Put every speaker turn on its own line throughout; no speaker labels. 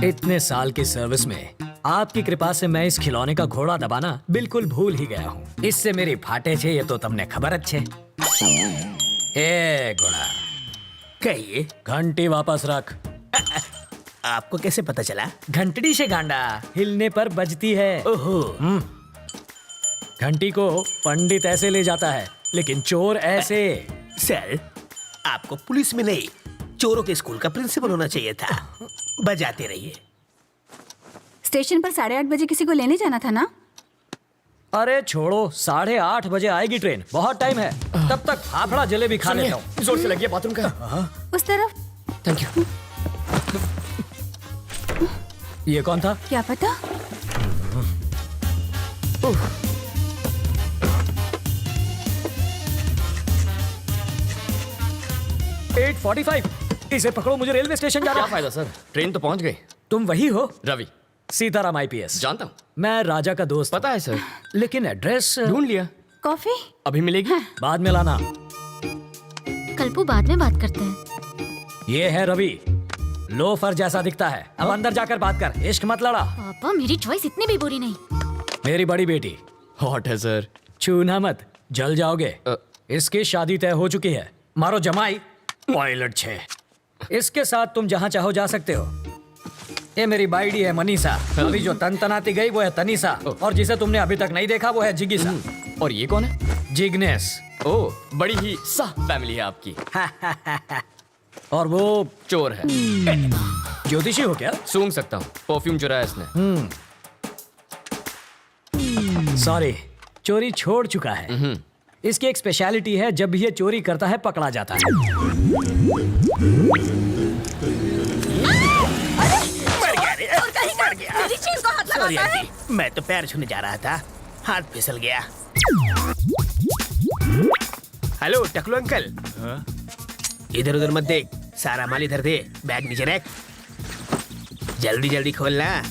इतने साल की सर्विस में आपकी कृपा से मैं इस खिलौने का घोड़ा दबाना बिल्कुल भूल ही गया हूँ। इससे मेरी फाटे छे ये तो तुमने खबर अच्छे। ए घोड़ा,
कहिए,
घंटी वापस रख।
आपको कैसे पता चला?
घंटड़ी से गांडा हिलने पर बजती है।
ओहो,
घंटी को पंडित ऐसे ले जाता है, लेकिन चोर ऐसे।
सर, आपको पुलिस में नहीं, चोरों के स्कूल का प्रिंसिपल होना चाहिए था। बजाते रहिए।
स्टेशन पर 8:30 बजे किसी को लेने जाना था ना?
अरे छोड़ो, 8:30 बजे आएगी ट्रेन, बहुत टाइम है। तब तक फाफड़ा जलेबी खा लेता हूँ।
जोर से लगी बाथरूम का।
उस तरफ।
Thank you.
ये कौन था?
क्या पता।
8:45। इसे पकड़ो, मुझे रेलवे स्टेशन जाना
क्या
है।
फायदा सर, ट्रेन तो पहुंच गई।
तुम वही हो?
रवि।
सीताराम IPS।
जानता हूँ।
मैं राजा का दोस्त।
पता है सर।
लेकिन एड्रेस
ढूंढ लिया।
कॉफी
अभी मिलेगी?
बाद में लाना।
कल्पू, बाद में बात करते हैं।
ये है रवि, लोफर जैसा दिखता है। अब अंदर जाकर बात कर, इश्क मत लड़ा।
पापा, मेरी चॉइस इतनी भी बुरी नहीं।
मेरी बड़ी बेटी,
हॉट है सर।
छूना मत, जल जाओगे। इसकी शादी तय हो चुकी है। मारो जमाई, पायलट 6। इसके साथ तुम जहाँ चाहो जा सकते हो। ये मेरी बाइडी है मनीषा। अभी जो तनतनाती गई वो है तनीषा, और जिसे तुमने अभी तक नहीं देखा वो है जिगिसा।
और ये कौन है?
जिग्नेस।
ओह, बड़ी ही सा फैमिली है आपकी।
और वो
चोर है।
ज्योतिषी हो क्या?
सूंघ सकता हूँ, परफ्यूम चुराया इसने।
सॉरी, चोरी छोड़ चुका है। इसकी एक स्पेशलिटी है, जब भी ये चोरी करता है पकड़ा जाता है।
मर गया।
मेरी चीज को हाथ
सॉरी
लगाता है।
आंटी, मैं तो पैर छूने जा रहा था, हाथ फिसल गया। हेलो टकलू अंकल। इधर उधर मत देख, सारा माल इधर दे, बैग नीचे रख। जल्दी जल्दी खोलना।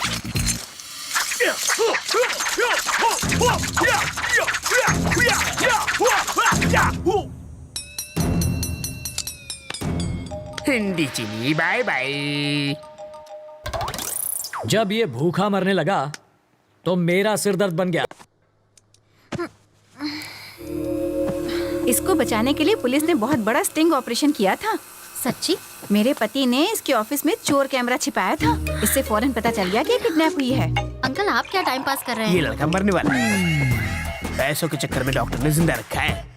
हिंदी चीनी बाय बाय।
जब ये भूखा मरने लगा तो मेरा सिर दर्द बन गया।
इसको बचाने के लिए पुलिस ने बहुत बड़ा स्टिंग ऑपरेशन किया था।
सच्ची?
मेरे पति ने इसके ऑफिस में चोर कैमरा छिपाया था। इससे फौरन पता चल गया कि किडनैप हुई है।
अंकल, आप क्या टाइम पास कर रहे
ये
हैं?
लड़का मरने वाला है। पैसों के चक्कर में डॉक्टर ने जिंदा रखा है।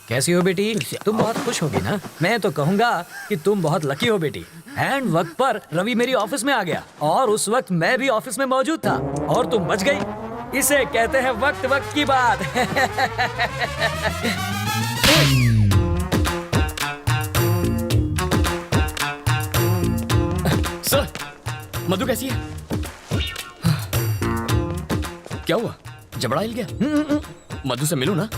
कैसी हो बेटी? तुम बहुत खुश होगी ना? मैं तो कहूंगा कि तुम बहुत लकी हो बेटी। एंड वक्त पर रवि मेरी ऑफिस में आ गया, और उस वक्त मैं भी ऑफिस में मौजूद था, और तुम बच गई। इसे कहते हैं वक्त वक्त की बात।
सर, मधु कैसी है? क्या हुआ? जबड़ा हिल गया? मधु से मिलूं ना?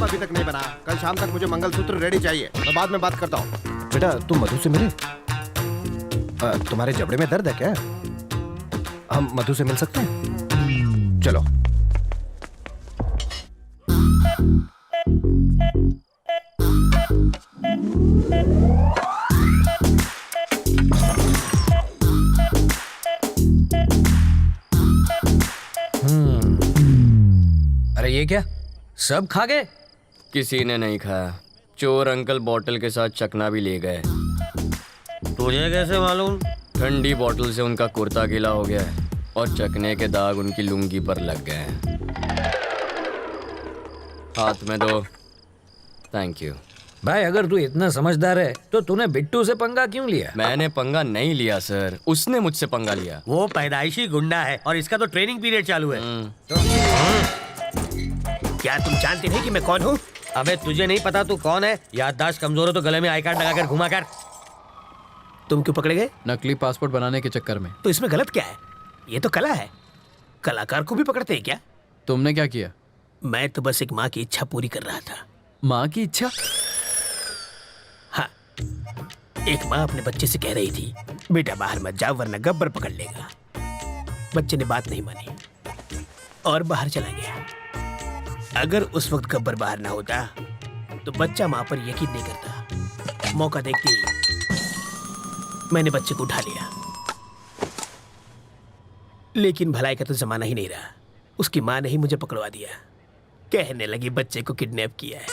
अभी तक नहीं बना। कल शाम तक मुझे मंगलसूत्र रेडी चाहिए। मैं बाद में बात करता हूँ। बेटा, तुम मधु से मिले? तुम्हारे जबड़े में दर्द है क्या? हम मधु से मिल सकते हैं? चलो।
अरे ये क्या, सब खा गए?
किसी ने नहीं खाया। चोर अंकल बोतल के साथ चकना भी ले गए।
तुझे कैसे मालूम?
ठंडी बोतल से उनका कुर्ता गीला हो गया है, और चकने के दाग उनकी लुंगी पर लग गए हैं। हाथ में दो। Thank you.
भाई अगर तू इतना समझदार है तो तूने बिट्टू से पंगा क्यों लिया?
मैंने पंगा नहीं लिया सर, उसने मुझसे पंगा लिया।
वो पैदाइशी गुंडा है और इसका तो ट्रेनिंग पीरियड चालू है। क्या तुम जानते नहीं कि मैं कौन हूँ? अबे तुझे नहीं पता तू कौन है? याददाश्त कमजोर हो तो गले में आई कार्ड लगाकर घुमा कर। तुम क्यों पकड़े गए?
नकली पासपोर्ट बनाने के चक्कर में।
तो इसमें गलत क्या है? ये तो कला है, कलाकार को भी पकड़ते हैं क्या?
तुमने क्या किया?
मैं तो बस एक माँ की इच्छा पूरी कर रहा था।
माँ की इच्छा?
हाँ, एक माँ अपने बच्चे से कह रही थी बेटा बाहर मत जाओ वरना गब्बर पकड़ लेगा। बच्चे ने बात नहीं मानी और बाहर चला गया। अगर उस वक्त गब्बर बाहर ना होता तो बच्चा माँ पर यकीन नहीं करता। मौका देखते ही मैंने बच्चे को उठा लिया, लेकिन भलाई का तो जमाना ही नहीं रहा। उसकी माँ ने ही मुझे पकड़वा दिया, कहने लगी बच्चे को किडनैप किया है।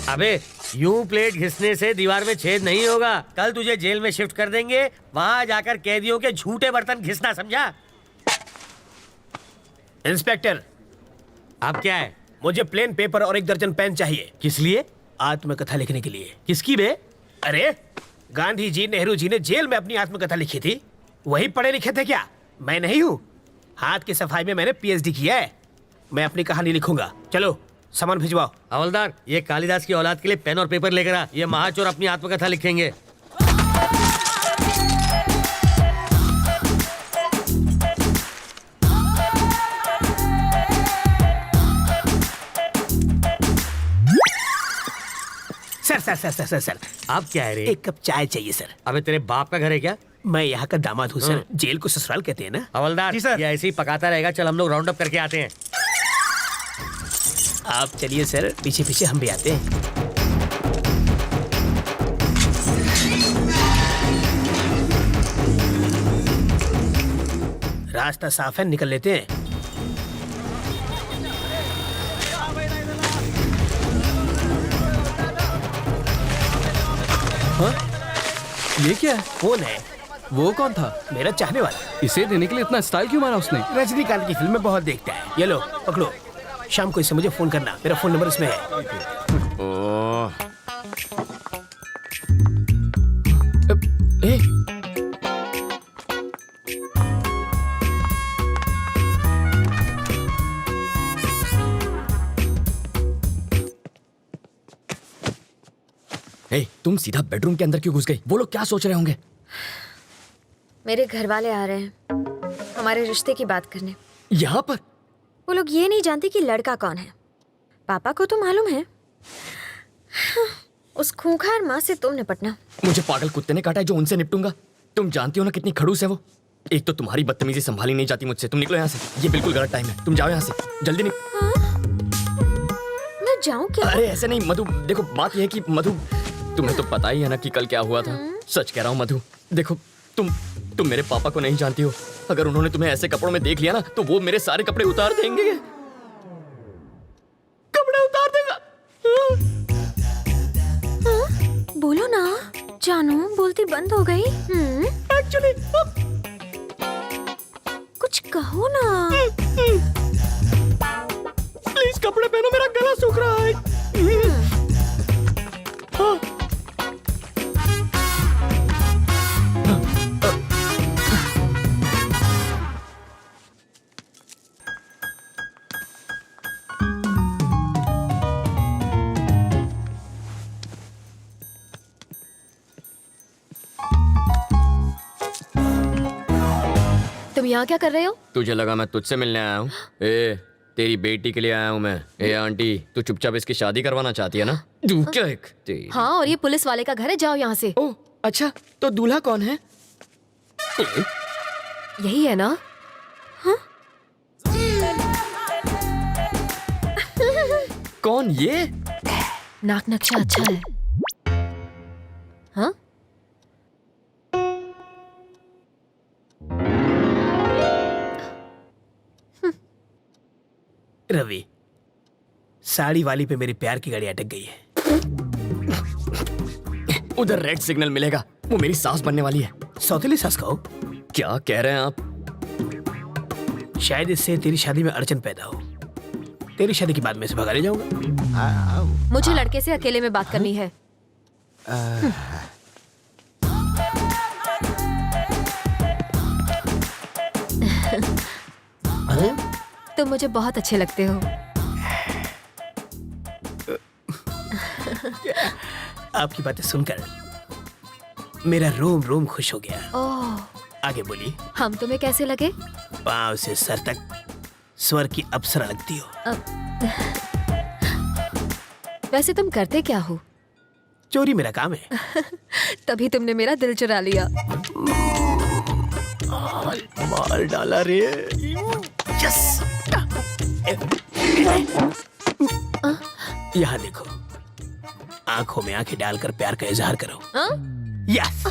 अबे यूं प्लेट घिसने से दीवार में छेद नहीं होगा। कल तुझे जेल में शिफ्ट कर देंगे, वहां जाकर कैदियों के झूठे बर्तन घिसना, समझा? इंस्पेक्टर, आप क्या है? मुझे प्लेन पेपर और 1 दर्जन पेन चाहिए। किस लिए? आत्मकथा लिखने के लिए। किसकी बे? अरे गांधी जी, नेहरू जी ने जेल में अपनी आत्मकथा लिखी थी, वही पढ़े लिखे थे क्या? मैं नहीं हूँ। हाथ की सफाई में मैंने PhD किया है। मैं अपनी कहानी लिखूंगा। चलो सामान भिजवाओ। हवलदार, ये कालिदास की औलाद के लिए पेन और पेपर लेकर आ। ये महाचोर अपनी आत्मकथा लिखेंगे। सर, आप क्या है रे? 1 कप चाय चाहिए सर। अबे तेरे बाप का घर है क्या? मैं यहाँ का दामाद हूँ सर। जेल को ससुराल कहते हैं ना। हवलदार जी सर, ये ऐसे ही पकाता रहेगा। चल हम लोग राउंड अप करके आते हैं। आप चलिए सर, पीछे पीछे हम भी आते हैं। रास्ता साफ है, निकल लेते हैं।
ये क्या है?
कौन है?
वो कौन था?
मेरा चाहने वाला।
इसे देने के लिए इतना स्टाइल क्यों मारा उसने?
रजनीकांत की फिल्में बहुत देखता है। ये लो पकड़ो, शाम को इसे मुझे फोन करना। मेरा फोन नंबर इसमें है।
ओह, तुम सीधा बेडरूम के अंदर क्यों घुस गई? वो लोग क्या सोच रहे होंगे?
मेरे घर वाले आ रहे हैं हमारे रिश्ते की बात करने।
यहाँ पर?
वो लोग ये नहीं जानते कि लड़का कौन है। पापा को तो मालूम है। उस खूंखार माँ से तुम निपटना।
मुझे पागल कुत्ते ने काटा है जो उनसे निपटूंगा। तुम जानती हो ना कितनी खड़ूस है वो। एक तो तुम्हारी बदतमीजी संभाली नहीं जाती मुझसे। तुम निकलो यहाँ से, ये बिल्कुल गलत टाइम है। तुम जाओ यहाँ से जल्दी।
मैं जाऊँ क्या?
अरे ऐसे नहीं मधु, देखो बात यह है कि मधु, तुम्हें तो पता ही है ना कि कल क्या हुआ था। सच कह रहा हूँ मधु, देखो तुम मेरे पापा को नहीं जानती हो। अगर उन्होंने तुम्हें ऐसे कपड़ों में देख लिया ना तो वो मेरे सारे कपड़े उतार देंगे। कपड़े उतार देगा।
बोलो ना जानू, बोलती बंद हो गई।
एक्चुअली
कुछ कहो ना।
प्लीज कपड़े पहनो, मेरा गला सूख रहा है।
तुम यहाँ क्या कर रहे हो?
तुझे लगा मैं तुझसे मिलने आया हूँ? तेरी बेटी के लिए आया हूँ मैं। आंटी, तू चुपचाप इसकी शादी करवाना चाहती है ना?
हाँ, और ये पुलिस वाले का घर है, जाओ यहाँ से।
ओह अच्छा, तो दूल्हा कौन है?
यही है ना? हाँ?
कौन ये?
नाक नक्शा अच्छा है। हाँ?
रवि, साड़ी वाली पे मेरी प्यार की गाड़ी अटक गई है।
उधर रेड सिग्नल मिलेगा, वो मेरी सास बनने वाली है।
सौतेली सास कहो।
क्या कह रहे हैं आप?
शायद इससे तेरी शादी में अड़चन पैदा हो। तेरी शादी के बाद मैं इसे भगा ले जाऊंगा।
मुझे लड़के से अकेले में बात करनी है। तुम मुझे बहुत अच्छे लगते हो।
आपकी बातें सुनकर मेरा रोम रोम खुश हो गया।
ओह,
आगे बोलिए।
हम तुम्हें कैसे लगे?
पांव से सर तक स्वर की अप्सरा लगती हो।
वैसे तुम करते क्या हो?
चोरी मेरा काम है।
तभी तुमने मेरा दिल चुरा लिया।
मार डाला रे। यस। यहाँ देखो, आंखों में आंखें डालकर प्यार का इजहार करो। यस।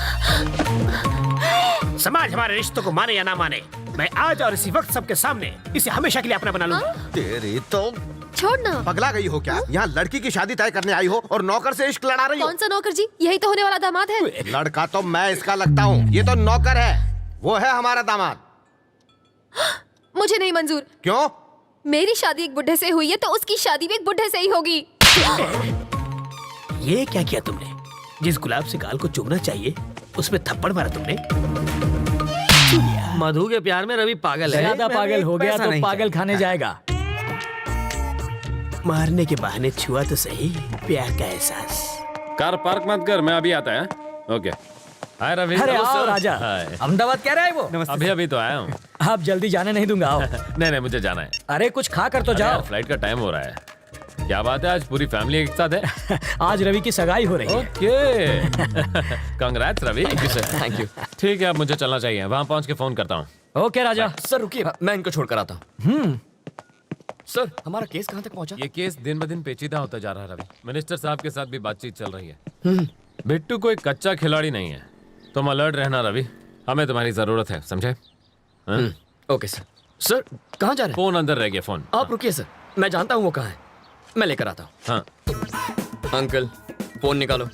समाज हमारे रिश्तों को माने या ना माने, मैं आज और इसी वक्त सबके सामने इसे हमेशा के लिए अपना बना लूंगा।
तेरी तो
छोड़ना।
पगला गई हो क्या? यहाँ लड़की की शादी तय करने आई हो और नौकर से इश्क लड़ा रही हो।
कौन सा नौकर जी? यही तो होने वाला दामाद है।
लड़का तो मैं इसका लगता हूँ, ये तो नौकर है। वो है हमारा दामाद।
मुझे नहीं मंजूर।
क्यों?
मेरी शादी एक बुढ़े से हुई है तो उसकी शादी भी एक बुढ़े से ही होगी।
ये क्या किया तुमने? जिस गुलाब से गाल को चूमना चाहिए उसमें थप्पड़ मारा तुमने।
मधु के प्यार में रवि पागल है।
ज्यादा पागल हो गया
पैसा
तो
नहीं
पागल खाने जाएगा।
मारने के बहाने छुआ तो सही प्यार का एहसास।
कार पार्क मत कर, मैं अभी आता है। ओके। हाय रवि।
अरे
हेलो
आओ
सर।
राजा,
हाय।
अहमदाबाद कह रहा है वो।
अभी अभी तो आया हूँ।
आप जल्दी जाने नहीं दूंगा, आओ।
नहीं नहीं, मुझे जाना है।
अरे कुछ खा कर तो
अरे यार,
जाओ।
फ्लाइट का टाइम हो रहा है। क्या बात है, आज पूरी फैमिली एक साथ है?
आज रवि की सगाई हो रही है।
Okay. Congrats Ravi.
Thank you sir, thank you.
ठीक है, अब मुझे चलना चाहिए। वहाँ पहुँच के फोन करता हूँ।
ओके राजा।
सर रुकिए, मैं इनको छोड़कर आता हूँ। सर, हमारा केस कहाँ तक पहुँचा?
ये केस दिन ब दिन पेचीदा होता जा रहा है रवि। मिनिस्टर साहब के साथ भी बातचीत चल रही है। बिट्टू कोई कच्चा खिलाड़ी नहीं है। तुम अलर्ट रहना रवि, हमें तुम्हारी जरूरत है, समझे?
Okay sir. सर, कहाँ जा रहे हैं?
फोन अंदर रह गया। फोन
आप रुकिए सर, मैं जानता हूँ वो कहाँ है, मैं लेकर आता हूँ।
हाँ।
अंकल, फोन निकालो।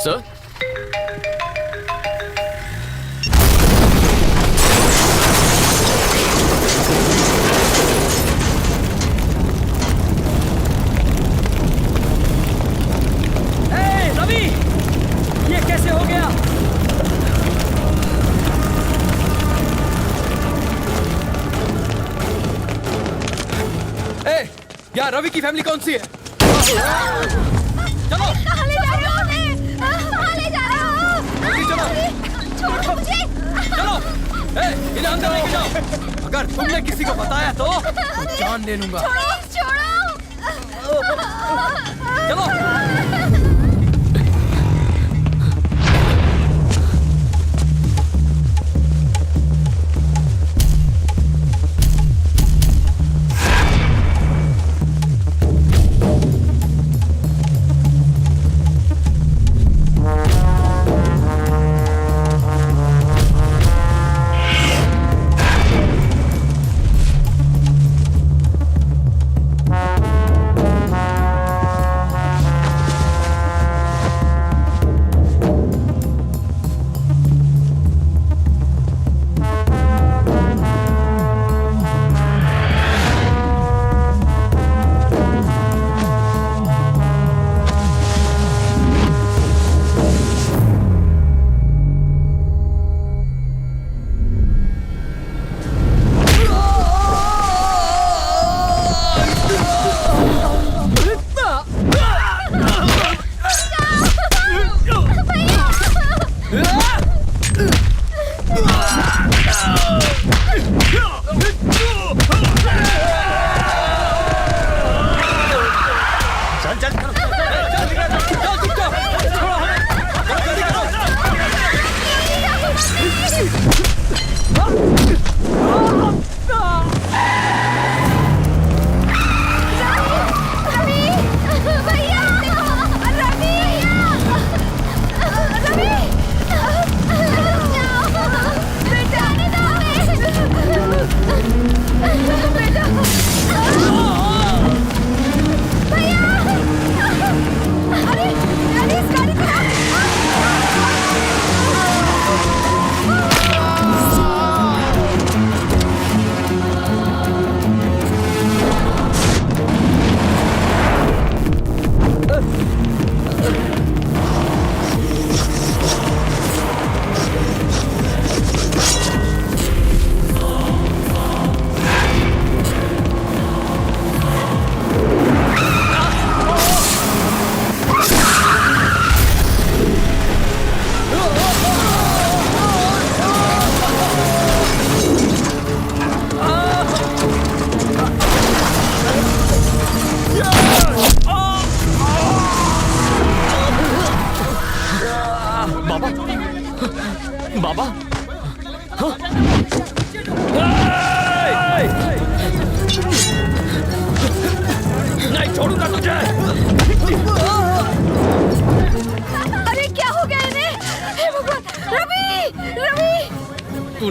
सर,
रवि, ये कैसे हो गया?
यार रवि की फैमिली कौन सी है?
कहाँ ले जा रहे हो उन्हें? कहाँ ले जा रहे हो? छोड़ो मुझे।
चलो, इन्हें अंदर लेके जाओ। अगर तुमने किसी को बताया तो जान ले लूंगा।
छोड़ो।
चलो।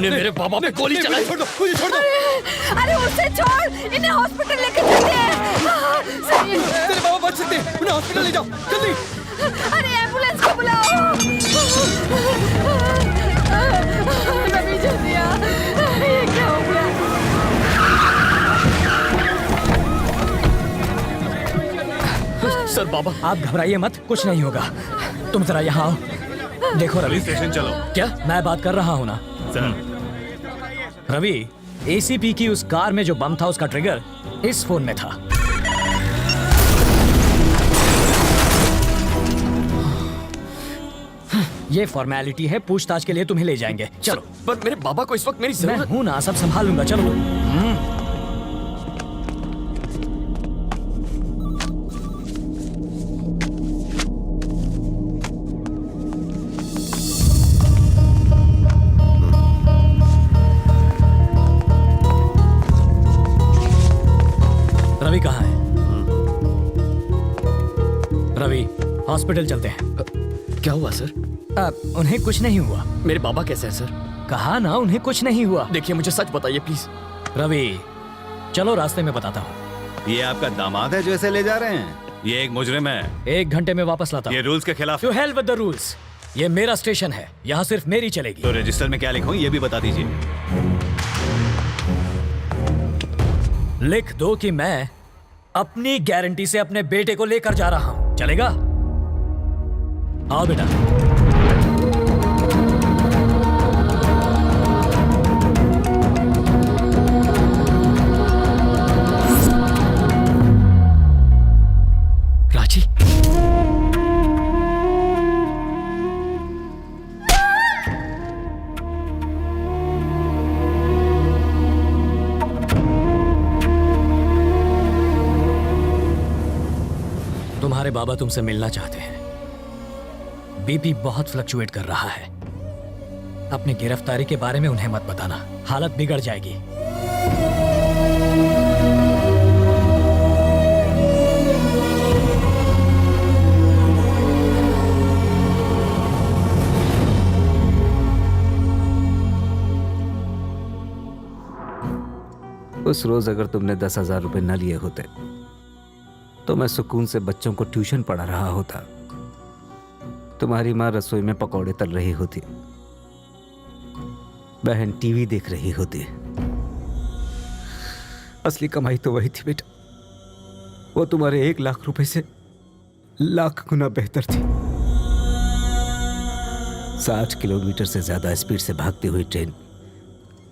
तूने मेरे बाबा पे गोली चलाई।
छोड़ दो, मुझे छोड़ दो।
अरे उसे छोड़, इन्हें हॉस्पिटल लेके चलते हैं। सही है।
तेरे बाबा बच सकते हैं, उन्हें हॉस्पिटल ले जाओ जल्दी।
अरे एम्बुलेंस को बुलाओ। रवि जल्दी आ, ये क्या हो गया?
सर बाबा,
आप घबराइए मत, कुछ नहीं होगा। तुम जरा यहाँ आओ। देखो रवि,
स्टेशन चलो।
क्या मैं बात कर रहा हूँ ना? रवि, एसीपी की उस कार में जो बम था उसका ट्रिगर इस फोन में था। ये फॉर्मेलिटी है, पूछताछ के लिए तुम्हें ले जाएंगे। चलो।
पर मेरे बाबा को इस वक्त मेरी
मैं
जरूरत।
हूं ना, सब संभाल लूंगा। चलो। रवि कहाँ है? रवि, हॉस्पिटल चलते हैं।
क्या हुआ सर?
उन्हें कुछ नहीं हुआ।
मेरे बाबा कैसे हैं सर?
कहा ना उन्हें कुछ नहीं हुआ।
देखिए मुझे सच बताइए प्लीज।
रवि, चलो रास्ते में बताता हूँ।
ये आपका दामाद है जो ऐसे ले जा रहे हैं? ये एक मुजरिम है।
1 घंटे में वापस लाता हूँ।
ये रूल्स के खिलाफ।
To hell with the rules. ये मेरा स्टेशन है, यहाँ सिर्फ मेरी चलेगी।
तो रजिस्टर में क्या लिखूं ये भी बता दीजिए।
लिख दो कि मैं अपनी गारंटी से अपने बेटे को लेकर जा रहा हूँ। चलेगा? आओ बेटा।
राजी,
तुम्हारे बाबा तुमसे मिलना चाहते हैं। बीपी बहुत फ्लक्चुएट कर रहा है। अपनी गिरफ्तारी के बारे में उन्हें मत बताना, हालत बिगड़ जाएगी।
उस रोज अगर तुमने 10,000 रुपए न लिए होते तो मैं सुकून से बच्चों को ट्यूशन पढ़ा रहा होता। तुम्हारी माँ रसोई में पकौड़े तल रही होती, बहन टीवी देख रही होती। असली कमाई तो वही थी बेटा, वो तुम्हारे 1 लाख रुपए से लाख गुना बेहतर थी। 60 किलोमीटर से ज्यादा स्पीड से भागती हुई ट्रेन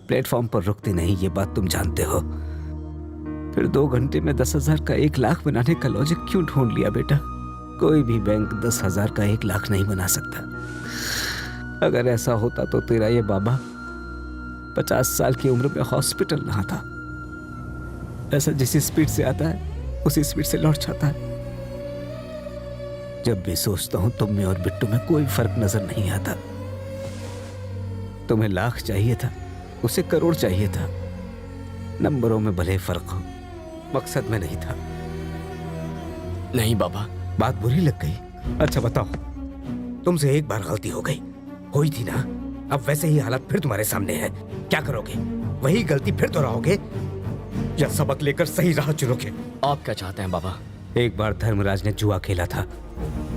प्लेटफॉर्म पर रुकती नहीं, ये बात तुम जानते हो। फिर 2 घंटे में 10,000 का 1 लाख बनाने का लॉजिक क्यों ढूंढ लिया बेटा? कोई भी बैंक 10,000 का 1 लाख नहीं बना सकता। अगर ऐसा होता तो तेरा ये बाबा 50 साल की उम्र में हॉस्पिटल रहा था। ऐसा जिस स्पीड से आता है उसी स्पीड से लौट जाता है। जब भी सोचता हूं तुम में और बिट्टू में कोई फर्क नजर नहीं आता। तुम्हें लाख चाहिए था, उसे करोड़ चाहिए था। नंबरों में भले फर्क हो, मकसद में नहीं था।
नहीं बाबा।
बात बुरी लग गई? अच्छा बताओ, तुमसे एक बार गलती हो गई, हुई थी ना? अब वैसे ही हालात फिर तुम्हारे सामने है। क्या करोगे? वही गलती फिर दोहराओगे या सबक लेकर सही राह चुनोगे?
आप क्या चाहते हैं बाबा?
एक बार धर्मराज ने जुआ खेला था,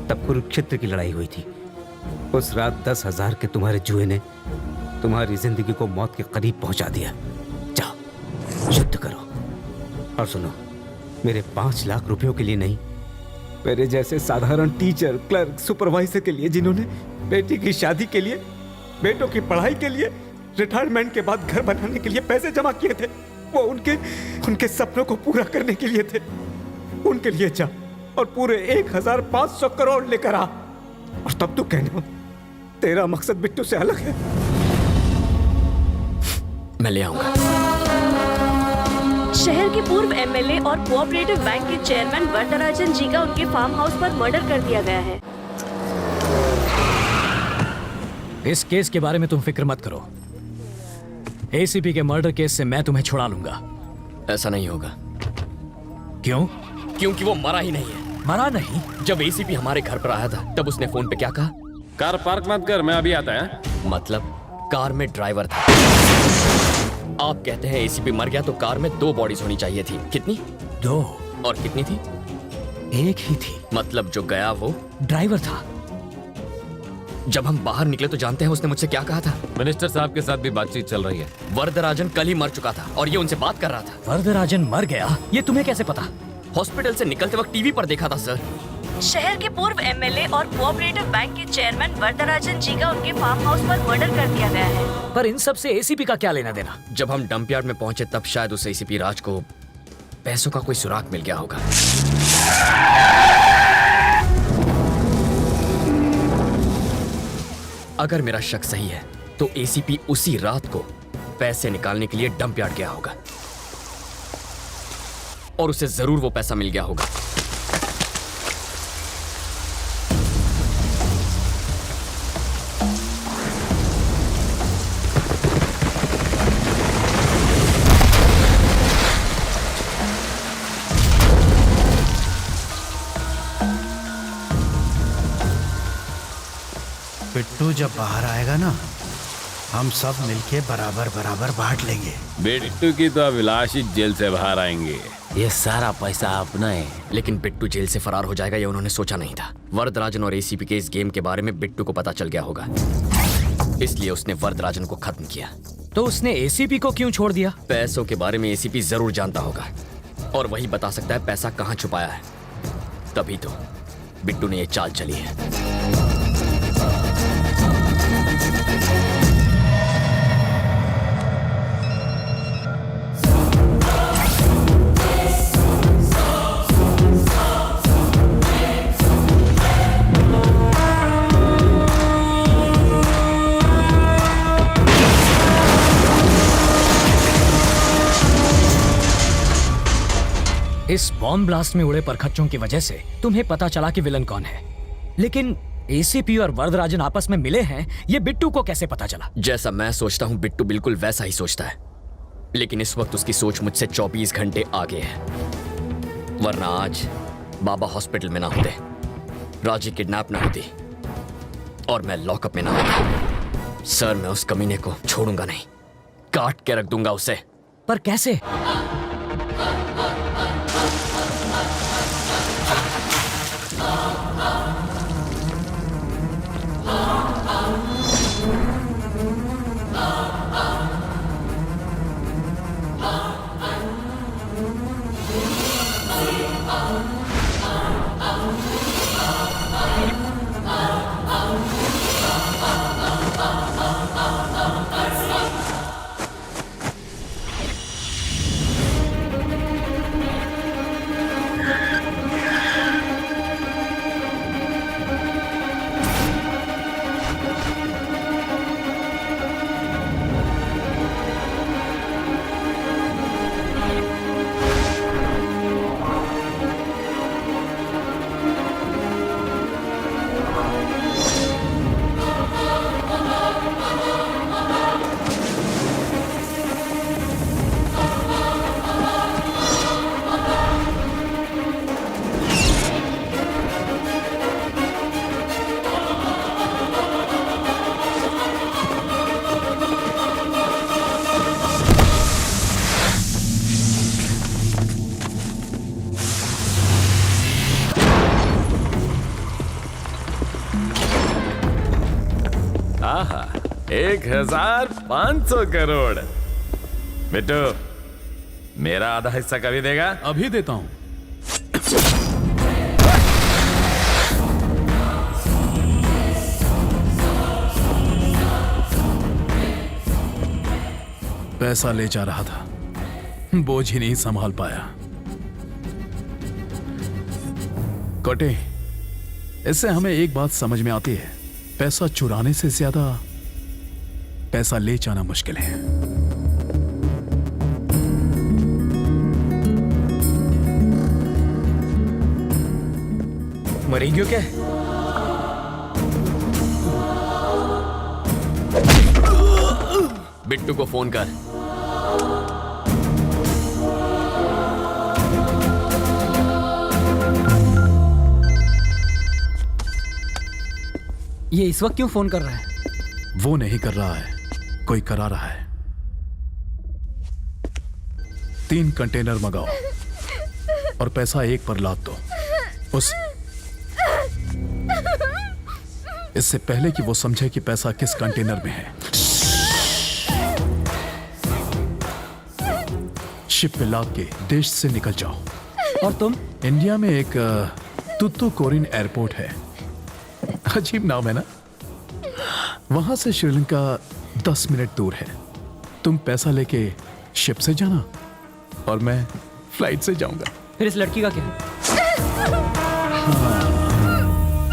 तब कुरुक्षेत्र की लड़ाई हुई थी। उस रात 10,000 के तुम्हारे जुए ने तुम्हारी जिंदगी को मौत के करीब पहुंचा दिया। जाओ युद्ध करो। और सुनो, मेरे 5 लाख रुपयों के लिए नहीं, मेरे जैसे साधारण टीचर, क्लर्क, सुपरवाइजर के लिए जिन्होंने बेटी की शादी के लिए, बेटों की पढ़ाई के लिए, रिटायरमेंट के बाद घर बनाने के लिए पैसे जमा किए थे, वो उनके सपनों को पूरा करने के लिए थे। उनके लिए जा और पूरे 1,500 करोड़ लेकर आ, और तब तू कहना तेरा मकसद बिट्टू से अलग है।
मैं ले आऊंगा।
शहर के पूर्व एमएलए और कोऑपरेटिव बैंक के चेयरमैन वरदराजन जी का उनके फार्म हाउस पर मर्डर कर दिया गया है।
इस केस के बारे में तुम फिक्र मत करो। एसीपी के मर्डर केस से मैं तुम्हें छुड़ा लूंगा।
ऐसा नहीं होगा।
क्यों?
क्योंकि वो मरा ही नहीं है।
मरा नहीं?
जब एसीपी हमारे घर पर आया था तब उसने फोन पे क्या कहा?
कार पार्क मत कर, मैं अभी आता है।
मतलब कार में ड्राइवर था। आप कहते हैं एसीपी मर गया तो कार में 2 बॉडीज होनी चाहिए थी। कितनी?
2।
और कितनी थी?
1 ही थी।
मतलब जो गया वो
ड्राइवर था।
जब हम बाहर निकले तो जानते हैं उसने मुझसे क्या कहा था?
मिनिस्टर साहब के साथ भी बातचीत चल रही है।
वरदराजन कल ही मर चुका था और ये उनसे बात कर रहा था।
वरदराजन मर गया? ये तुम्हें कैसे पता?
हॉस्पिटल से निकलते वक्त टीवी पर देखा था सर।
शहर के पूर्व एमएलए और कोऑपरेटिव बैंक के चेयरमैन वरदराजन जी का उनके फार्म हाउस पर मर्डर कर दिया गया है।
पर इन सब से एसीपी का क्या लेना देना?
जब हम डंप यार्ड में पहुंचे तब शायद उस एसीपी राज को पैसों का कोई सुराग मिल गया होगा। अगर मेरा शक सही है तो एसीपी उसी रात को पैसे निकालने के लिए डंप यार्ड गया होगा और उसे जरूर वो पैसा मिल गया होगा।
बिट्टू जब बाहर आएगा ना, हम सब मिलके बराबर बराबर बांट लेंगे।
बिट्टू की तो अभिलाष ही जेल से बाहर आएंगे।
ये सारा पैसा अपना है।
लेकिन बिट्टू जेल से फरार हो जाएगा ये उन्होंने सोचा नहीं था। वरदराजन और एसीपी के इस गेम के बारे में बिट्टू को पता चल गया होगा, इसलिए उसने वरदराजन को खत्म किया।
तो उसने एसीपी को क्यों छोड़ दिया?
पैसों के बारे में एसीपी जरूर जानता होगा और वही बता सकता है पैसा कहाँ छुपाया है। तभी तो बिट्टू ने ये चाल चली है।
इस बॉम्ब ब्लास्ट में उड़े परखच्चों की वजह से तुम्हें पता चला कि विलन कौन है, लेकिन एसीपी और वरदराजन आपस में मिले हैं, ये बिट्टू को कैसे पता चला?
जैसा मैं सोचता हूँ बिट्टू बिल्कुल वैसा ही सोचता है, लेकिन इस वक्त उसकी सोच मुझसे 24 घंटे आगे है। वरना आज बाबा हॉस्पिटल में ना होते, राजी किडनैप ना होती और मैं लॉकअप में ना होता। सर, मैं उस कमीने को छोड़ूंगा नहीं, काट के रख दूंगा उसे।
पर कैसे?
आहा, 1500 करोड़। बिट्टू, मेरा आधा हिस्सा कभी देगा?
अभी देता हूं। पैसा ले जा रहा था, बोझ ही नहीं संभाल पाया। कोटे, इससे हमें एक बात समझ में आती है, पैसा चुराने से ज्यादा पैसा ले जाना मुश्किल है।
मरी क्यों क्या?
बिट्टू को फोन कर।
ये इस वक्त क्यों फोन कर रहा है?
वो नहीं कर रहा है, कोई करा रहा है। 3 कंटेनर मंगाओ और पैसा एक पर लाद दो। उस इससे पहले कि वो समझे कि पैसा किस कंटेनर में है, शिप पे लाद के देश से निकल जाओ।
और तुम?
इंडिया में एक तुतुकोरिन एयरपोर्ट है, अजीब नाम है ना। वहां से श्रीलंका 10 मिनट दूर है। तुम पैसा लेके शिप से जाना और मैं फ्लाइट से जाऊंगा।
फिर इस लड़की का क्या?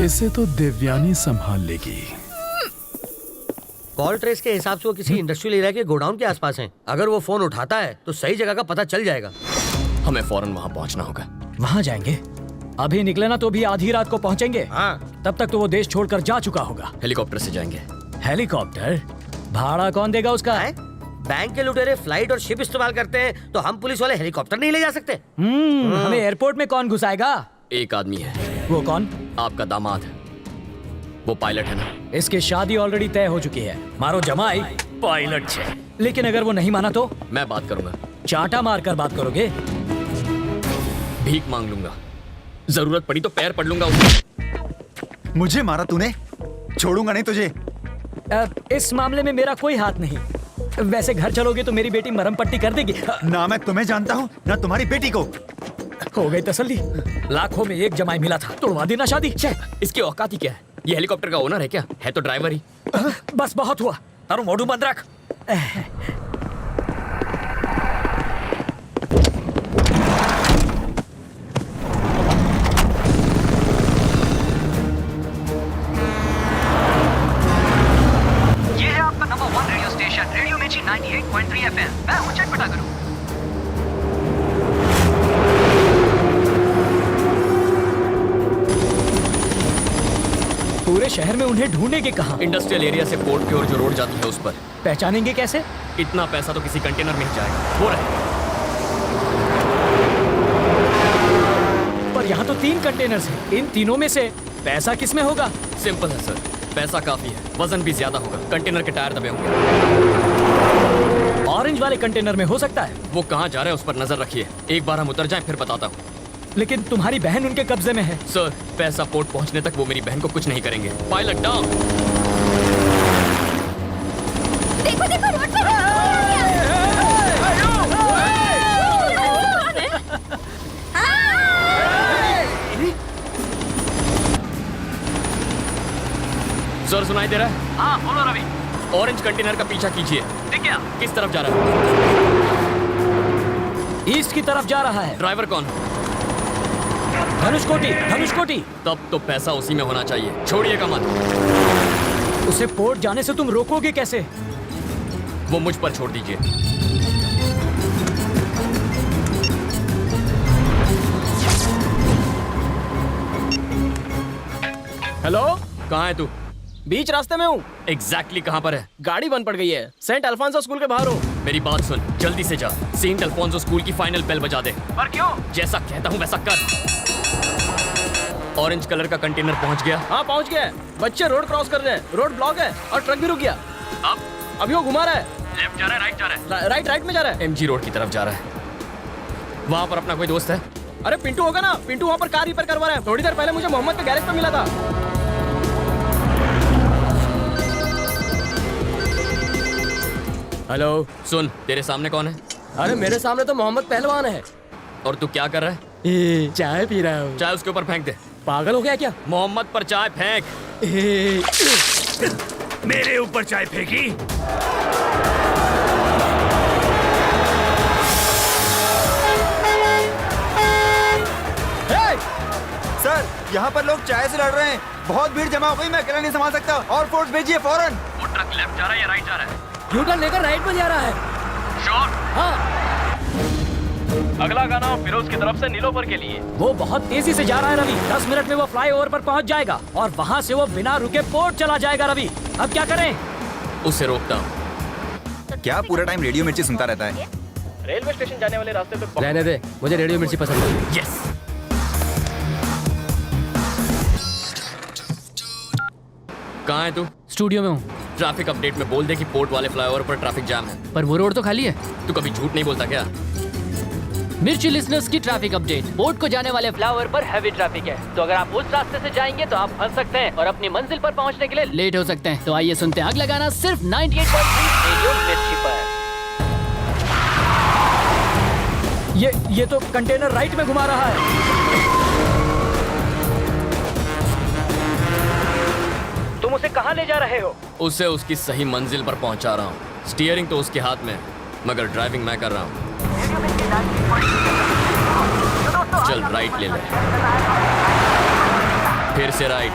इसे तो देवयानी संभाल लेगी।
कॉल ट्रेस के हिसाब से वो किसी इंडस्ट्रियल एरिया के गोडाउन के आसपास हैं। अगर वो फोन उठाता है तो सही जगह का पता चल जाएगा।
हमें फौरन वहां पहुंचना होगा।
वहां जाएंगे? अभी निकले ना तो भी आधी रात को पहुंचेंगे।
हाँ।
तब तक तो वो देश छोड़कर जा चुका होगा।
हेलीकॉप्टर से जाएंगे।
हेलीकॉप्टर? भाड़ा कौन देगा उसका?
बैंक के लुटेरे फ्लाइट और शिप इस्तेमाल करते हैं तो हम पुलिस वाले हेलीकॉप्टर नहीं ले जा सकते।
हमें एयरपोर्ट में कौन घुसाएगा?
एक आदमी है।
वो कौन?
आपका दामाद। वो पायलट है ना।
इसकी शादी ऑलरेडी तय हो चुकी है। मारो जमाई पायलट है। लेकिन अगर वो नहीं माना तो?
मैं बात करूंगा।
चाटा मारकर बात करोगे?
भीख मांग लूंगा, जरूरत पड़ी तो पैर पड़ लूंगा उसके।
मुझे मारा तूने, छोड़ूंगा नहीं तुझे।
इस मामले में मेरा कोई हाथ नहीं। वैसे घर चलोगे तो मेरी बेटी मरहम पट्टी कर देगी।
ना मैं तुम्हें जानता हूँ ना तुम्हारी बेटी को।
हो गई तसल्ली। लाखों में एक जमाई मिला था, तोड़वा देना शादी।
इसकी औकात ही क्या है? ये हेलीकॉप्टर का ओनर है क्या? है तो ड्राइवर ही।
बस बहुत हुआ, तारू मोड़ू बंद रख।
ये है आपका नंबर 1 रेडियो स्टेशन, रेडियो मिर्ची 98.3 FM। मैं हूं चटपटा करूं।
पूरे शहर में उन्हें ढूंढेंगे कहाँ?
इंडस्ट्रियल एरिया से पोर्ट की ओर जो रोड जाती है उस पर।
पहचानेंगे कैसे?
इतना पैसा तो किसी कंटेनर में ही जाएगा। हो रहा है।
पर यहाँ तो 3 कंटेनर्स हैं। इन तीनों में से पैसा किस में होगा?
सिंपल है सर, पैसा काफी है, वजन भी ज्यादा होगा। कंटेनर के टायर दबे होंगे।
ऑरेंज वाले कंटेनर में हो सकता है।
वो कहाँ जा रहे हैं उस पर नजर रखिए। एक बार हम उतर जाएं फिर बताता हूँ।
लेकिन तुम्हारी बहन उनके कब्जे में है।
सर, पैसा पोर्ट पहुंचने तक वो मेरी बहन को कुछ नहीं करेंगे। Pilot down.
देखो देखो रोड पे
सर, सुनाई दे रहा है?
हाँ बोलो रवि।
ऑरेंज कंटेनर का पीछा कीजिए।
ठीक है।
किस तरफ जा रहा है?
ईस्ट की तरफ जा रहा है।
ड्राइवर कौन?
धनुषकोटी। धनुषकोटी।
तब तो पैसा उसी में होना चाहिए। छोड़िएगा मत।
उसे पोर्ट जाने से तुम रोकोगे कैसे?
वो मुझ पर छोड़ दीजिए।
हेलो,
कहाँ है तू?
बीच रास्ते में हूँ।
एग्जैक्टली कहाँ पर है?
गाड़ी बंद पड़ गई है। सेंट अल्फांसो स्कूल के बाहर हूँ।
मेरी बात सुन, जल्दी से जा। सेंट अल्फोंसो स्कूल की फाइनल बेल बजा दे।
पर क्यों?
जैसा कहता हूँ वैसा कर। ऑरेंज कलर का कंटेनर पहुँच गया?
हाँ पहुँच गया है। बच्चे रोड क्रॉस कर रहे हैं। रोड ब्लॉक है और ट्रक भी रुक गया।
अब
अभी वो घुमा रहा है।
लेफ्ट जा रहा है, राइट जा रहा है?
राइट में जा रहा है।
एमजी रोड की तरफ जा रहा है। वहाँ पर अपना कोई दोस्त है?
अरे पिंटू होगा ना। पिंटू वहाँ पर कार रिपेयर करवा रहा है। थोड़ी देर पहले मुझे मोहम्मद के गैरेज पे मिला था।
हेलो, सुन, तेरे सामने कौन है?
अरे मेरे सामने तो मोहम्मद पहलवान है।
और तू क्या कर रहा है?
चाय पी रहा हूँ।
चाय उसके ऊपर फेंक दे।
पागल हो गया क्या?
मोहम्मद पर चाय फेंक।
मेरे ऊपर चाय फेंकी?
सर, यहाँ पर लोग चाय से लड़ रहे हैं। बहुत भीड़ जमा हो गई, मैं अकेला नहीं संभाल सकता। और फोर्स भेजिए फौरन।
वो ट्रक लेफ्ट जा रहा है या राइट जा रहा है?
यूटर्न लेकर राइट में जा रहा है।
श्योर?
हाँ।
अगला गाना फिरोज की तरफ से नीलोफर के लिए।
वो बहुत तेजी से जा रहा है रवि। 10 मिनट में वो फ्लाईओवर पर पहुंच जाएगा और वहां से वो बिना रुके पोर्ट चला जाएगा। रवि, अब क्या करें?
उसे रोकता हूँ।
क्या पूरा टाइम रेडियो मिर्ची सुनता रहता है?
रेलवे स्टेशन जाने वाले रास्ते पे
रहने दे, मुझे रेडियो मिर्ची पसंद है।
यस। कहाँ है तू?
स्टूडियो में हूँ।
ट्रैफिक अपडेट में बोल दे कि पोर्ट वाले फ्लाईओवर पर ट्रैफिक जाम है।
पर वो रोड तो खाली है।
तू कभी झूठ नहीं बोलता क्या?
मिर्ची लिसनर्स की ट्रैफिक अपडेट। बोट को जाने वाले फ्लावर पर हैवी ट्रैफिक है, तो अगर आप उस रास्ते से जाएंगे तो आप फंस सकते हैं और अपनी मंजिल पर पहुंचने के लिए लेट हो सकते हैं। तो आइए सुनते हैं आग लगाना सिर्फ 98.3 रेडियो मिर्ची पर।
ये तो कंटेनर राइट में घुमा रहा है। तुम उसे कहाँ ले जा रहे हो?
उसे उसकी सही मंजिल पर पहुंचा रहा हूँ। स्टीयरिंग तो उसके हाथ में है, मगर ड्राइविंग मैं कर रहा हूँ। चल राइट ले ले, फिर से राइट।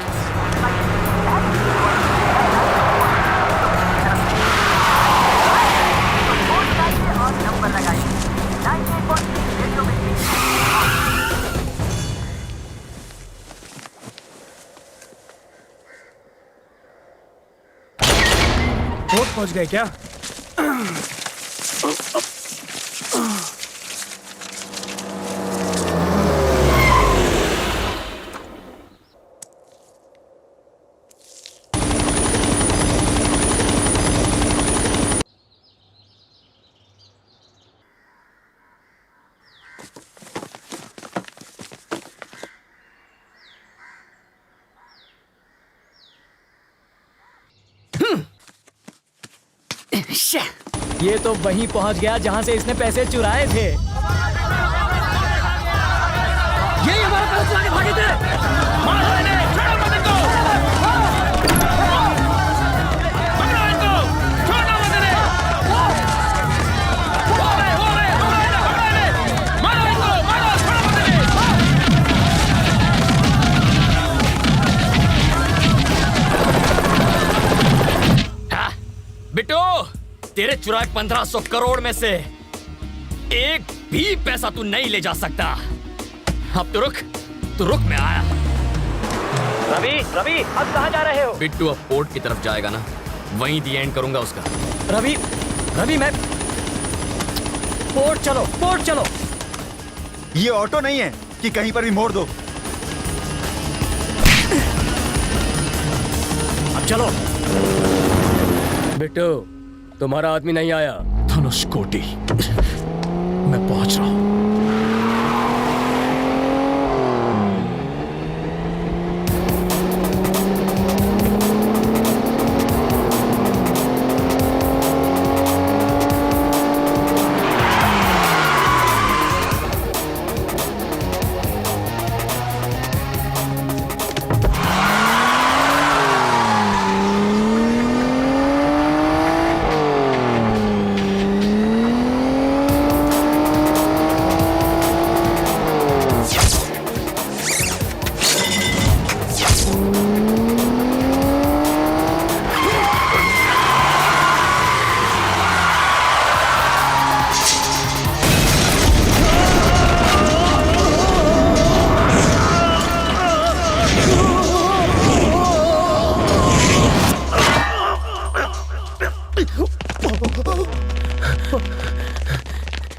बोट पहुंच गए क्या?
ये तो वहीं पहुंच गया जहां से इसने पैसे चुराए थे। ये हमारा पैसा चुरा के भागे थे। मारो इन्हें, छोड़ो मत इनको। पकड़ो इनको, छोड़ो मत इन्हें। हो रहे, पकड़ो इन्हें। मारो इनको, मारो, छोड़ो मत इन्हें।
बिट्टू, तेरे चुराए 1500 करोड़ में से एक भी पैसा तू नहीं ले जा सकता। अब तो रुक मैं आया।
रवि, अब कहाँ जा रहे हो?
बिट्टू अब पोर्ट की तरफ जाएगा ना, वहीं दी एंड करूंगा उसका।
रवि मैं पोर्ट चलो।
ये ऑटो नहीं है कि कहीं पर भी मोड़ दो।
अब चलो।
बिट्टू, तुम्हारा आदमी नहीं आया।
धनुषकोटि, मैं पहुंच रहा हूं।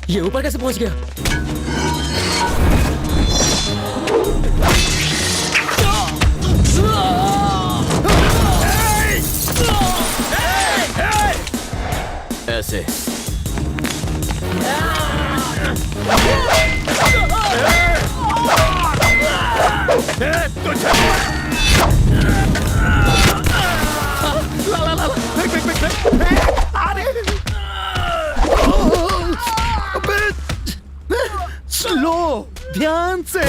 ये ऊपर कैसे पहुंच गया?
ऐसे
स्लो, ध्यान से।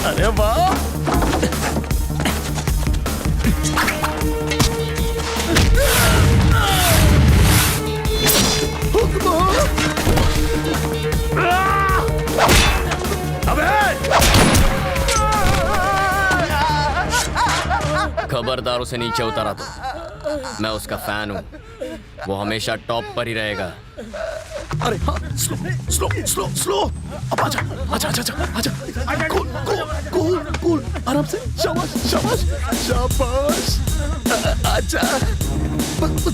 अरे वाह,
खबरदार उसे नीचे उतारा तो मैं उसका फैन हूँ, वो हमेशा टॉप पर ही रहेगा।
अरे हाँ, स्लो। अब आजा। कूल, आराम से। शाबाश। आजा,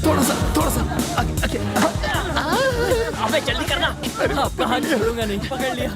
थोड़ा सा आगे।
अबे जल्दी करना। अब कहाँ छोड़ूंगा नहीं, पकड़ लिया।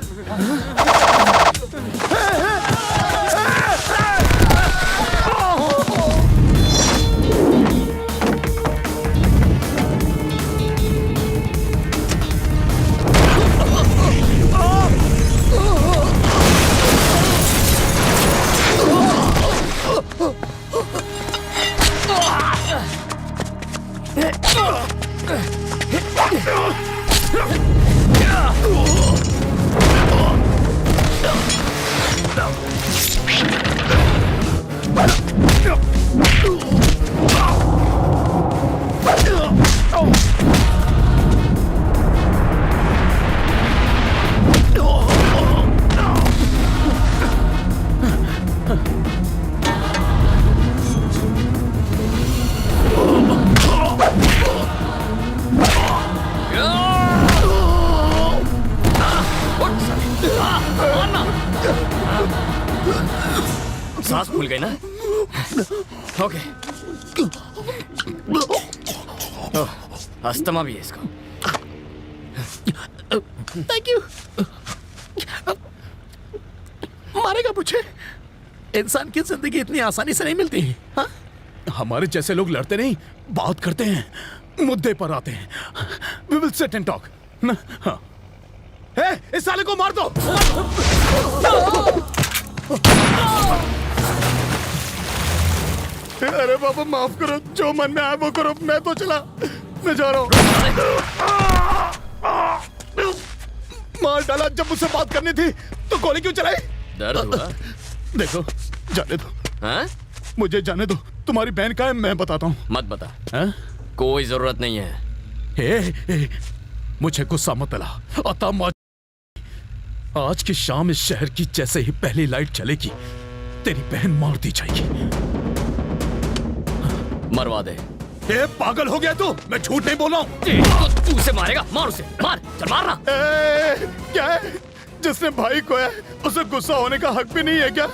सांस फूल गई ना? ओके। अस्थमा भी है इसको।
Thank you. मारेगा मुझे? इंसान की जिंदगी इतनी आसानी से नहीं मिलती। हाँ? हमारे जैसे लोग लड़ते नहीं, बात करते हैं, मुद्दे पर आते हैं। We will sit and talk. ना? हाँ। इस साले को मार दो। अरे बाबा माफ करो, जो मन में आया वो करो, मैं तो चला, मैं जा रहा हूँ। मार डाला। जब मुझसे बात करनी थी तो गोली क्यों चलाई?
दर्द हुआ?
देखो, जाने दो।
हाँ?
मुझे जाने दो। तुम्हारी बहन का है, मैं बताता हूँ।
मत बता।
हाँ?
कोई जरूरत नहीं है।
मुझे गुस्सा मत दिला। आज की शाम इस शहर की जैसे ही पहली लाइट चलेगी, तेरी बहन मार दी जाएगी।
मरवा दे।
पागल हो गया तू? मैं झूठ नहीं बोल रहा हूँ।
तो तू उसे मारेगा? मार उसे, मार, चल मारना।
क्या है? जिसने भाई को है उसे गुस्सा होने का हक भी नहीं है क्या?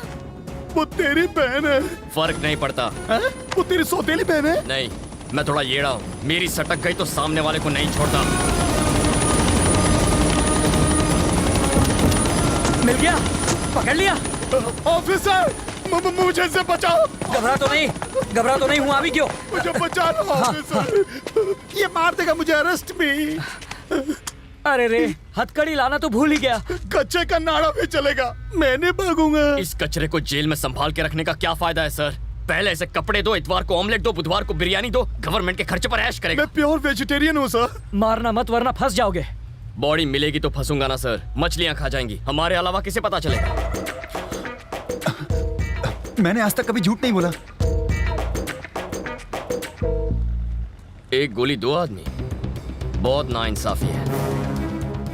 वो तेरी बहन है।
फर्क नहीं पड़ता।
वो तेरी सौतेली बहन है?
नहीं, मैं थोड़ा येड़ा हूँ। मेरी सटक गई तो सामने वाले को नहीं छोड़ता।
मिल गया, पकड़ लिया।
ऑफिसर, मुझे इससे बचाओ।
घबरा तो नहीं हूँ। अभी क्यों?
मुझे बचा लो ऑफिसर। ये मार देगा मुझे, अरेस्ट भी।
अरे रे, हथकड़ी लाना तो भूल ही गया।
कच्चे का नाड़ा भी चलेगा, मैं नहीं भागूंगा।
इस कचरे को जेल में संभाल के रखने का क्या फायदा है सर? पहले ऐसे कपड़े दो, इतवार को ऑमलेट दो, बुधवार को बिरयानी दो, गवर्नमेंट के खर्चे पर ऐश करेगा।
मैं प्योर वेजिटेरियन हूँ सर।
मारना मत वरना फंस जाओगे।
बॉडी मिलेगी तो फंसूंगा ना सर। मछलियाँ खा जाएंगी, हमारे अलावा किसे पता चलेगा?
मैंने आज तक कभी झूठ नहीं बोला।
एक गोली दो आदमी, बहुत नाइंसाफी है।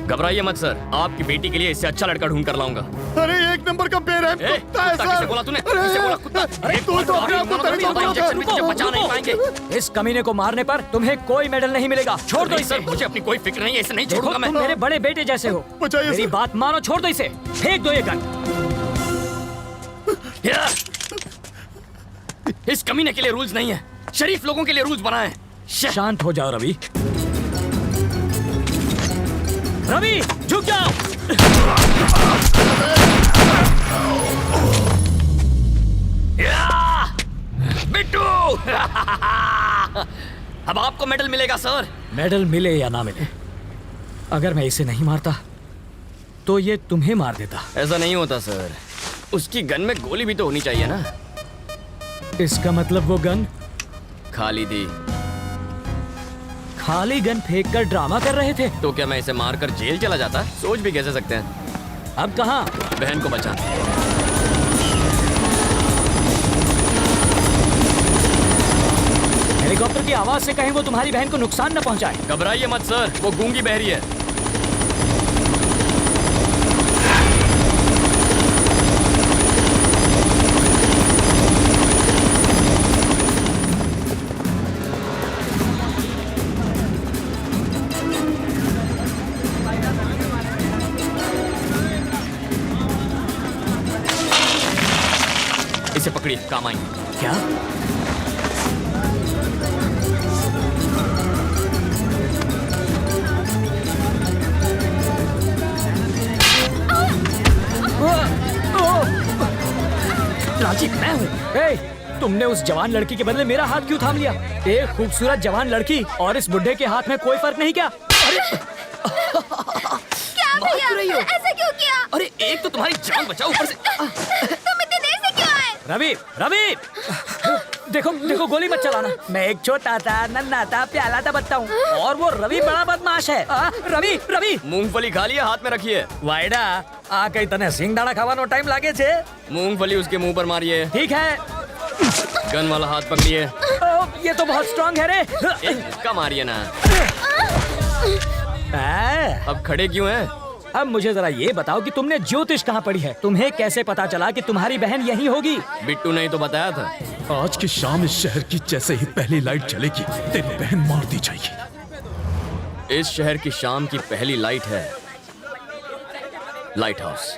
घबराइए मत सर, आपकी बेटी के लिए इससे अच्छा लड़का ढूंढ कर लाऊंगा।
अरे एक नंबर का बेरहम कुत्ता है सर।
किसे बोला तूने? किसे बोला कुत्ता?
अरे तू तो अपने आप को
इंजेक्शन भी तुझे बचा नहीं पाएंगे।
इस कमीने को मारने पर तुम्हें कोई मेडल नहीं मिलेगा। छोड़ दो इसे।
मुझे अपनी कोई फिक्र नहीं है, इसे नहीं छोड़ूंगा मैं।
तुम मेरे बड़े बेटे जैसे हो। मेरी बात मानो, छोड़ दो इसे। फेंक दो ये गन।
इस कमीने के लिए रूल्स नहीं है, शरीफ लोगों के लिए रूल्स बनाए हैं।
शांत हो जाओ रवि। रवि, झुक जाओ।
बिट्टू। अब आपको मेडल मिलेगा सर।
मेडल मिले या ना मिले, अगर मैं इसे नहीं मारता तो ये तुम्हें मार देता।
ऐसा नहीं होता सर, उसकी गन में गोली भी तो होनी चाहिए ना।
इसका मतलब वो गन
खाली थी।
खाली गन फेंक कर ड्रामा कर रहे थे।
तो क्या मैं इसे मारकर जेल चला जाता? सोच भी कैसे सकते हैं।
अब कहाँ?
बहन को बचाना।
हेलीकॉप्टर की आवाज से कहीं वो तुम्हारी बहन को नुकसान न पहुंचाए।
घबराइए मत सर, वो गूंगी बहरी है। इसे पकड़िए, काम आएंगे।
क्या? हाजी मैं हूँ। तुमने उस जवान लड़की के बदले मेरा हाथ क्यों थाम लिया? एक खूबसूरत जवान लड़की और इस बुढ़े के हाथ में कोई फर्क नहीं क्या? अरे
क्या भैया ऐसा क्यों किया?
अरे एक तो तुम्हारी जान बचाओ, ऊपर से
तुम इतनी देर से क्यों आए?
रवि रवि देखो देखो, गोली मत चलाना। मैं एक छोटा सा नन्हा सा प्याला सा बच्चा हूँ और वो रवि बड़ा बदमाश है। रवि रवि
मूंगफली खा लिया, हाथ में रखिए।
वाइडा आ कई तने सिंगदाड़ा खावानो टाइम लागे छे।
मूंगफली उसके मुंह पर मारिए।
ठीक है।
गन वाला हाथ पकड़िए।
ये तो बहुत स्ट्रांग है रे।
इसका मारिए ना। अब खड़े क्यों हैं?
अब मुझे जरा ये बताओ कि तुमने ज्योतिष कहाँ पढ़ी है? तुम्हें कैसे पता चला कि तुम्हारी बहन यही होगी?
बिट्टू ने तो बताया था।
आज की शाम इस शहर की जैसे ही पहली लाइट चलेगी तेरी बहन मार दी जाएगी।
इस शहर की शाम की पहली लाइट है लाइट हाउस।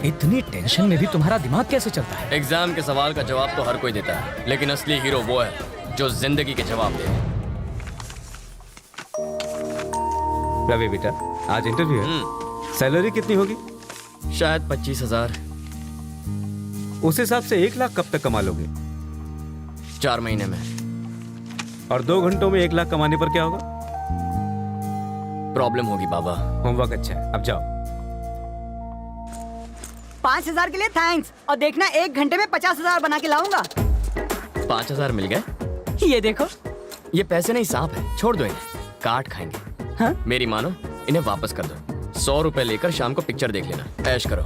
इतनी टेंशन में भी तुम्हारा दिमाग कैसे चलता है?
एग्जाम के सवाल का जवाब तो हर कोई देता है, लेकिन असली हीरो वो है जो जिंदगी के जवाब दे।
रवि बेटा, आज इंटरव्यू है। सैलरी कितनी होगी?
शायद 25,000।
उस हिसाब से 1 लाख कब तक कमा लोगे?
4 महीने में।
और 2 घंटों में 1 लाख कमाने पर क्या होगा?
प्रॉब्लम होगी बाबा।
होमवर्क अच्छा है, अब जाओ।
5,000 के लिए थैंक्स, और देखना 1 घंटे में 50,000 बना के लाऊंगा।
5,000 मिल गए?
ये देखो।
ये पैसे नहीं, सांप है, छोड़ दो इन्हें, काट खाएंगे।
हाँ?
मेरी मानो, इन्हें वापस कर दो। 100 रुपए लेकर शाम को पिक्चर देख लेना, ऐश करो।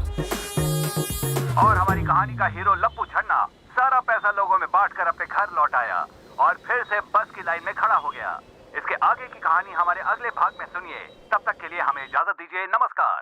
और हमारी कहानी का हीरो लप्पू छन्ना सारा पैसा लोगों में बांटकर अपने घर लौट आया और फिर से बस की लाइन में खड़ा हो गया। इसके आगे की कहानी हमारे अगले भाग में सुनिए। तब तक के लिए हमें इजाजत दीजिए, नमस्कार।